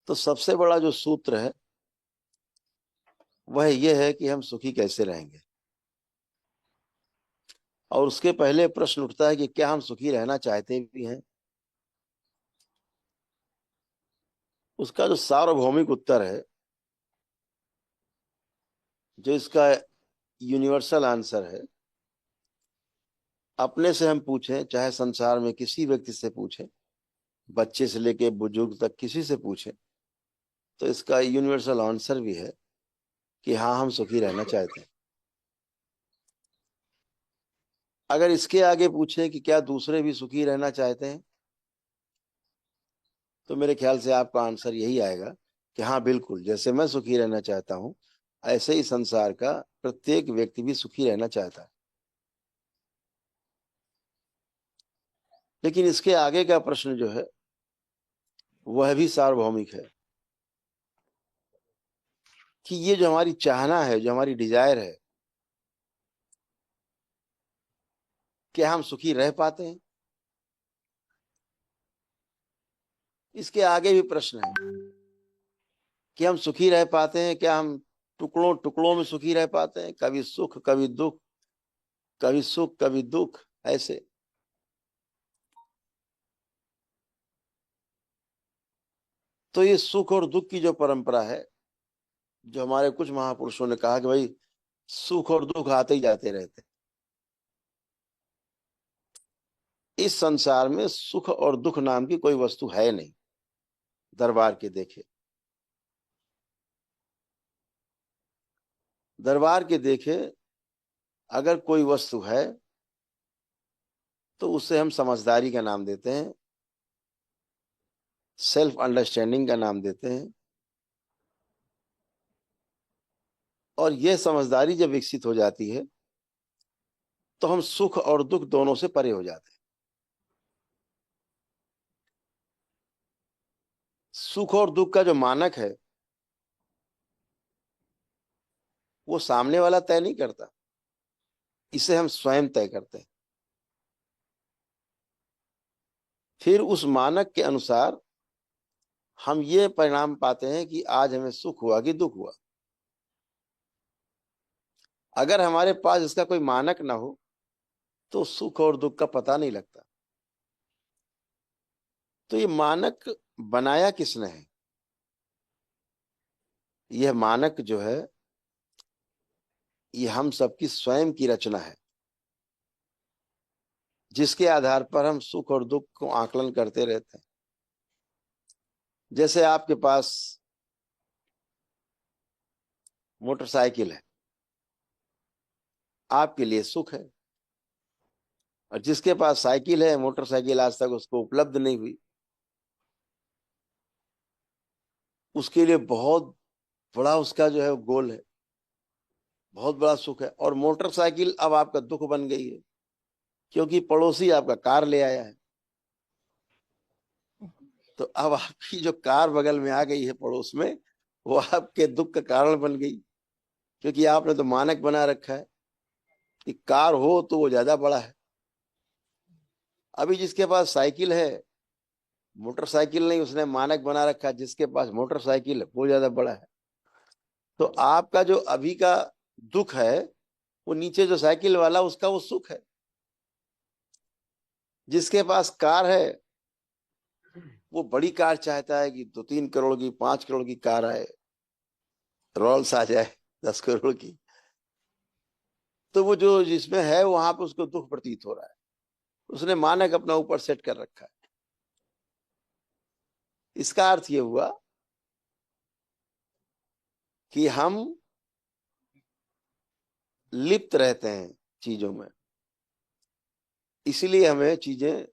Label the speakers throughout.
Speaker 1: तो सबसे बड़ा जो सूत्र है वह यह है कि हम सुखी कैसे रहेंगे। और उसके पहले प्रश्न उठता है कि क्या हम सुखी रहना चाहते भी हैं। उसका जो सार्वभौमिक उत्तर है, जो इसका यूनिवर्सल आंसर है, अपने से हम पूछें चाहे संसार में किसी व्यक्ति से पूछें, बच्चे से लेके बुजुर्ग तक किसी से पूछें, तो इसका यूनिवर्सल आंसर भी है कि हाँ, हम सुखी रहना चाहते हैं। अगर इसके आगे पूछें कि क्या दूसरे भी सुखी रहना चाहते हैं, तो मेरे ख्याल से आपका आंसर यही आएगा कि हाँ बिल्कुल, जैसे मैं सुखी रहना चाहता हूं ऐसे ही संसार का प्रत्येक व्यक्ति भी सुखी रहना चाहता है। लेकिन इसके आगे का प्रश्न जो है वह भी सार्वभौमिक है कि ये जो हमारी चाहना है, जो हमारी डिजायर है, क्या हम सुखी रह पाते हैं। इसके आगे भी प्रश्न है कि हम सुखी रह पाते हैं, क्या हम टुकड़ों टुकड़ों में सुखी रह पाते हैं, कभी सुख कभी दुख, कभी सुख कभी दुख, ऐसे। तो ये सुख और दुख की जो परंपरा है, जो हमारे कुछ महापुरुषों ने कहा कि भाई सुख और दुख आते ही जाते रहते, इस संसार में सुख और दुख नाम की कोई वस्तु है नहीं। दरबार के देखे, दरबार के देखे, अगर कोई वस्तु है तो उसे हम समझदारी का नाम देते हैं, सेल्फ अंडरस्टैंडिंग का नाम देते हैं। और यह समझदारी जब विकसित हो जाती है तो हम सुख और दुख दोनों से परे हो जाते हैं। सुख और दुख का जो मानक है वो सामने वाला तय नहीं करता, इसे हम स्वयं तय करते हैं। फिर उस मानक के अनुसार हम ये परिणाम पाते हैं कि आज हमें सुख हुआ कि दुख हुआ। अगर हमारे पास इसका कोई मानक ना हो तो सुख और दुख का पता नहीं लगता। तो ये मानक बनाया किसने है? यह मानक जो है ये हम सबकी स्वयं की रचना है, जिसके आधार पर हम सुख और दुख को आकलन करते रहते हैं। जैसे आपके पास मोटरसाइकिल है, आपके लिए सुख है। और जिसके पास साइकिल है, मोटरसाइकिल आज तक उसको उपलब्ध नहीं हुई, उसके लिए बहुत बड़ा उसका जो है गोल है, बहुत बड़ा सुख है। और मोटरसाइकिल अब आपका दुख बन गई है, क्योंकि पड़ोसी आपका कार ले आया है। तो अब आपकी जो कार बगल में आ गई है पड़ोस में, वो आपके दुख का कारण बन गई, क्योंकि आपने तो मानक बना रखा है कि कार हो तो वो ज्यादा बड़ा है। अभी जिसके पास साइकिल है, मोटरसाइकिल नहीं, उसने मानक बना रखा है जिसके पास मोटरसाइकिल है वो ज्यादा बड़ा है। तो आपका जो अभी का दुख है वो नीचे जो साइकिल वाला उसका वो सुख है। जिसके पास कार है वो बड़ी कार चाहता है कि 2-3 करोड़ की, 5 करोड़ की कार आए, रोल्स आ जाए 10 करोड़ की। तो वो जो जिसमें है वहां पे उसको दुख प्रतीत हो रहा है, उसने मानक अपना ऊपर सेट कर रखा है। इसका अर्थ ये हुआ कि हम लिप्त रहते हैं चीजों में, इसलिए हमें चीजें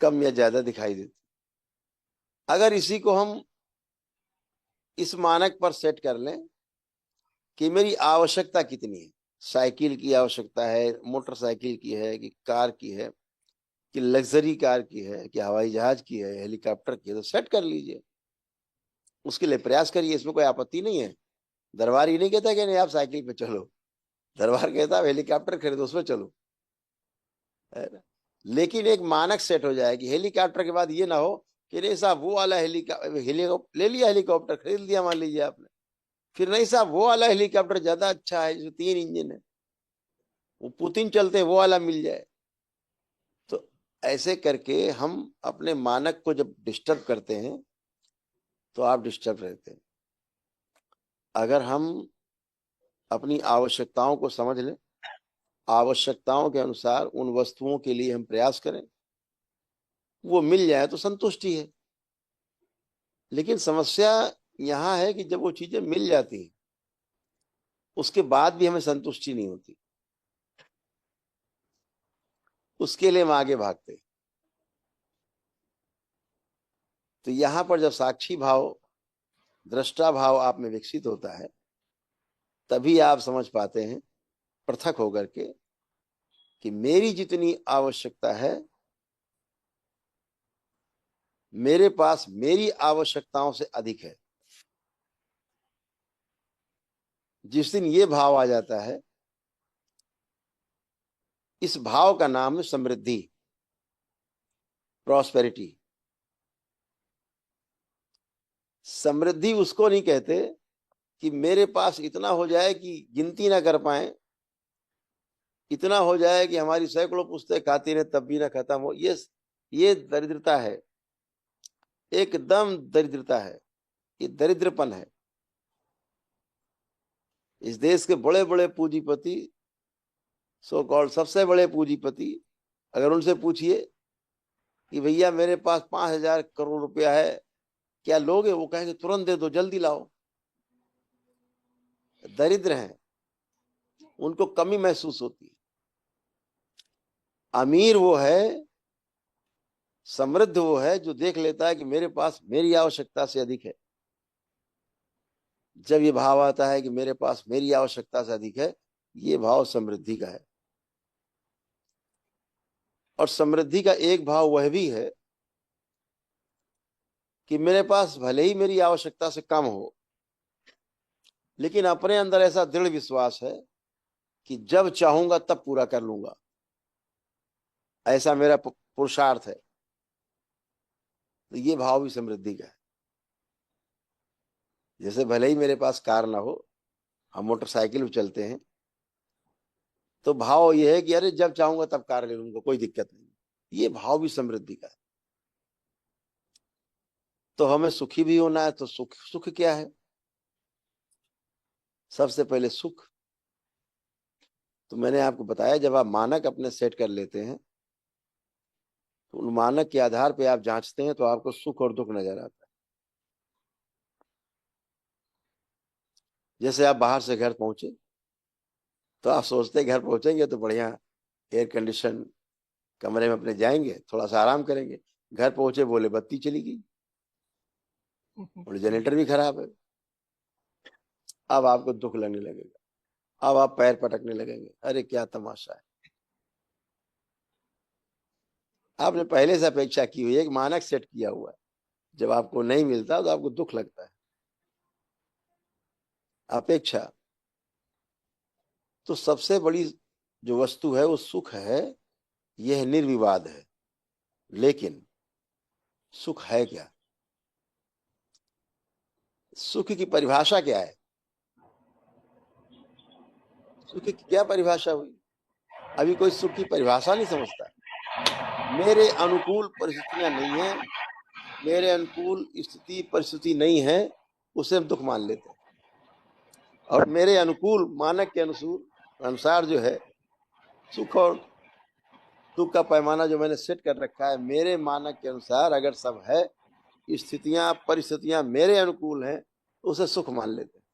Speaker 1: कम या ज्यादा दिखाई देती। अगर इसी को हम इस मानक पर सेट कर लें कि मेरी आवश्यकता कितनी है, साइकिल की आवश्यकता है, मोटरसाइकिल की है कि कार की है, कि लग्जरी कार की है, कि हवाई जहाज की है, हेलीकॉप्टर की है, तो सेट कर लीजिए, उसके लिए प्रयास करिए, इसमें कोई आपत्ति नहीं है। दरबार ये नहीं कहता कि नहीं आप साइकिल पे चलो, दरबार कहता है हेलीकॉप्टर खरीदो उसमें चलो, है ना। लेकिन एक मानक सेट हो जाए कि हेलीकॉप्टर के बाद ये ना हो कि नहीं साहब वो वाला हेलीकॉप्टर ले लिया, हेलीकॉप्टर खरीद लिया मान लीजिए आपने, फिर नहीं साहब वो वाला हेलीकॉप्टर ज्यादा अच्छा है जो 3 इंजन है, वो पुतिन चलते हैं, वो वाला मिल जाए। तो ऐसे करके हम अपने मानक को जब डिस्टर्ब करते हैं तो आप डिस्टर्ब रहते हैं। अगर हम अपनी आवश्यकताओं को समझ लें, आवश्यकताओं के अनुसार उन वस्तुओं के लिए हम प्रयास करें, वो मिल जाए तो संतुष्टि है। लेकिन समस्या यहां है कि जब वो चीजें मिल जाती हैं उसके बाद भी हमें संतुष्टि नहीं होती, उसके लिए हम आगे भागते हैं। तो यहां पर जब साक्षी भाव, दृष्टा भाव आप में विकसित होता है, तभी आप समझ पाते हैं पृथक होकर के कि मेरी जितनी आवश्यकता है, मेरे पास मेरी आवश्यकताओं से अधिक है। जिस दिन ये भाव आ जाता है, इस भाव का नाम है समृद्धि, प्रॉस्पेरिटी। समृद्धि उसको नहीं कहते कि मेरे पास इतना हो जाए कि गिनती ना कर पाए, इतना हो जाए कि हमारी सैकड़ों पुस्तक खाती रहे तब भी ना खत्म हो। ये दरिद्रता है, एकदम दरिद्रता है, ये दरिद्रपन है। इस देश के बड़े बड़े पूंजीपति, सो कॉल्ड सबसे बड़े पूंजीपति, अगर उनसे पूछिए कि भैया मेरे पास 5,000 करोड़ रुपया है, क्या लोगे? वो कहेंगे तुरंत दे दो, जल्दी लाओ। दरिद्र हैं, उनको कमी महसूस होती है। अमीर वो है, समृद्ध वो है जो देख लेता है कि मेरे पास मेरी आवश्यकता से अधिक है। जब ये भाव आता है कि मेरे पास मेरी आवश्यकता से अधिक है, ये भाव समृद्धि का है। और समृद्धि का एक भाव वह भी है कि मेरे पास भले ही मेरी आवश्यकता से कम हो, लेकिन अपने अंदर ऐसा दृढ़ विश्वास है कि जब चाहूंगा तब पूरा कर लूंगा, ऐसा मेरा पुरुषार्थ है। तो ये भाव भी समृद्धि का है। जैसे भले ही मेरे पास कार ना हो, हम मोटरसाइकिल पे चलते हैं, तो भाव ये है कि अरे जब चाहूंगा तब कार ले लूंगा, कोई दिक्कत नहीं। ये भाव भी समृद्धि का है। तो हमें सुखी भी होना है, तो सुख सुख क्या है? सबसे पहले सुख, तो मैंने आपको बताया, जब आप मानक अपने सेट कर लेते हैं तो उन मानक के आधार पे आप जांचते हैं, तो आपको सुख और दुख नजर आता है। जैसे आप बाहर से घर पहुंचे, तो आप सोचते हैं घर पहुंचेंगे तो बढ़िया एयर कंडीशन कमरे में अपने जाएंगे, थोड़ा सा आराम करेंगे। घर पहुंचे बोले बत्ती चली गई, बोले जनरेटर भी खराब है। अब आपको दुख लगने लगेगा, अब आप पैर पटकने लगेंगे, अरे क्या तमाशा है। आपने पहले से अपेक्षा की हुई है, एक मानक सेट किया हुआ है। जब आपको नहीं मिलता तो आपको दुख लगता है। अपेक्षा। तो सबसे बड़ी जो वस्तु है वो सुख है, यह निर्विवाद है। लेकिन सुख है क्या? सुख की परिभाषा क्या है? सुख की क्या परिभाषा हुई? अभी कोई सुख की परिभाषा नहीं समझता। मेरे अनुकूल परिस्थितियां नहीं है, मेरे अनुकूल स्थिति परिस्थिति नहीं है, उसे हम दुख मान लेते हैं। और मेरे अनुकूल मानक के अनुसार जो है सुख और दुख का पैमाना जो मैंने सेट कर रखा है, मेरे मानक के अनुसार अगर सब है, स्थितियां परिस्थितियां मेरे अनुकूल हैं, तो उसे सुख मान लेते हैं।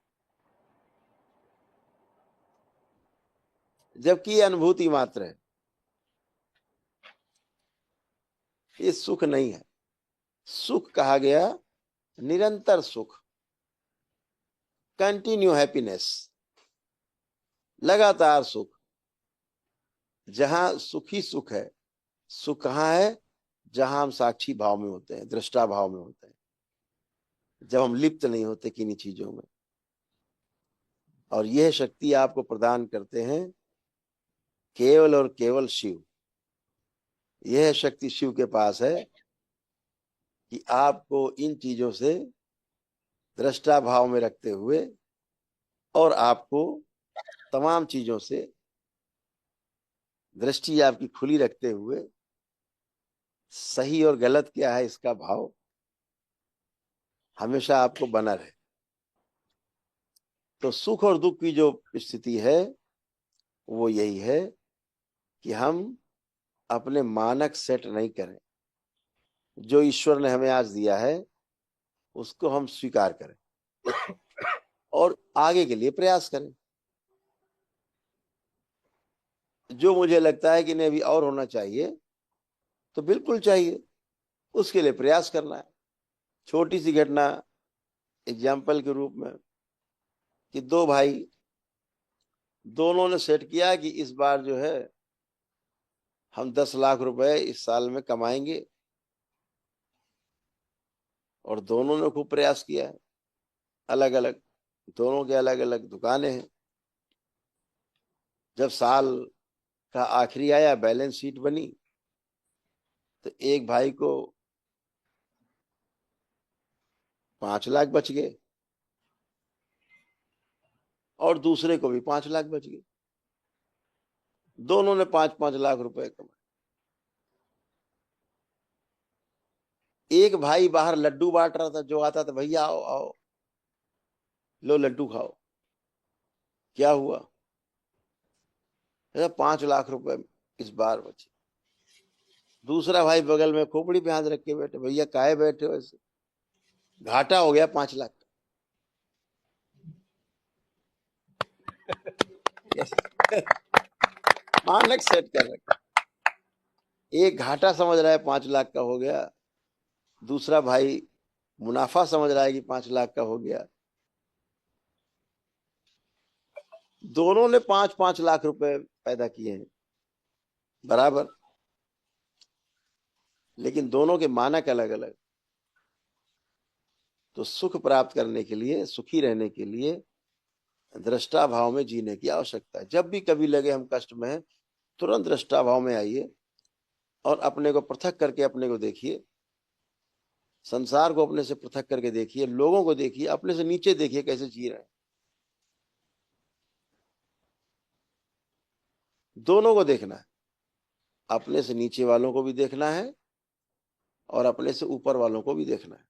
Speaker 1: जबकि ये अनुभूति मात्र है, ये सुख नहीं है। सुख कहा गया निरंतर सुख, कंटिन्यू हैप्पीनेस, लगातार सुख। जहां सुखी सुख है, सुख कहाँ है? जहां हम साक्षी भाव में होते हैं, दृष्टा भाव में होते हैं, जब हम लिप्त नहीं होते किन्हीं चीजों में। और यह शक्ति आपको प्रदान करते हैं केवल और केवल शिव। यह शक्ति शिव के पास है कि आपको इन चीजों से दृष्टा भाव में रखते हुए और आपको तमाम चीजों से दृष्टि आपकी खुली रखते हुए सही और गलत क्या है इसका भाव हमेशा आपको बना रहे। तो सुख और दुख की जो स्थिति है वो यही है कि हम अपने मानक सेट नहीं करें, जो ईश्वर ने हमें आज दिया है उसको हम स्वीकार करें और आगे के लिए प्रयास करें। जो मुझे लगता है कि नहीं अभी और होना चाहिए तो बिल्कुल चाहिए, उसके लिए प्रयास करना है। छोटी सी घटना एग्जाम्पल के रूप में कि दो भाई, दोनों ने सेट किया कि इस बार जो है हम 10 लाख रुपए इस साल में कमाएंगे और दोनों ने खूब प्रयास किया है। अलग अलग, दोनों के अलग अलग दुकानें हैं। जब साल का आखिरी आया, बैलेंस शीट बनी, तो एक भाई को 5 लाख बच गए और दूसरे को भी 5 लाख बच गए। दोनों ने 5-5 लाख रुपए कमाए। एक भाई बाहर लड्डू बांट रहा था, जो आता था भैया आओ आओ लो लड्डू खाओ। क्या हुआ? 5 लाख रुपए इस बार बचे। दूसरा भाई बगल में खोपड़ी पे हाथ रख के बैठे, भैया काहे बैठे हो ऐसे? घाटा हो गया 5 लाख। मानक सेट कर रखा। एक घाटा समझ रहा है 5 लाख का हो गया, दूसरा भाई मुनाफा समझ रहा है कि 5 लाख का हो गया। दोनों ने 5-5 लाख रुपए पैदा किए हैं बराबर, लेकिन दोनों के मानक अलग अलग। तो सुख प्राप्त करने के लिए, सुखी रहने के लिए दृष्टा भाव में जीने की आवश्यकता है। जब भी कभी लगे हम कष्ट में हैं, तुरंत दृष्टा भाव में आइए और अपने को पृथक करके अपने को देखिए। संसार को अपने से पृथक करके देखिए, लोगों को देखिए, अपने से नीचे देखिए कैसे जी रहे हैं। दोनों को देखना है, अपने से नीचे वालों को भी देखना है और अपने से ऊपर वालों को भी देखना है।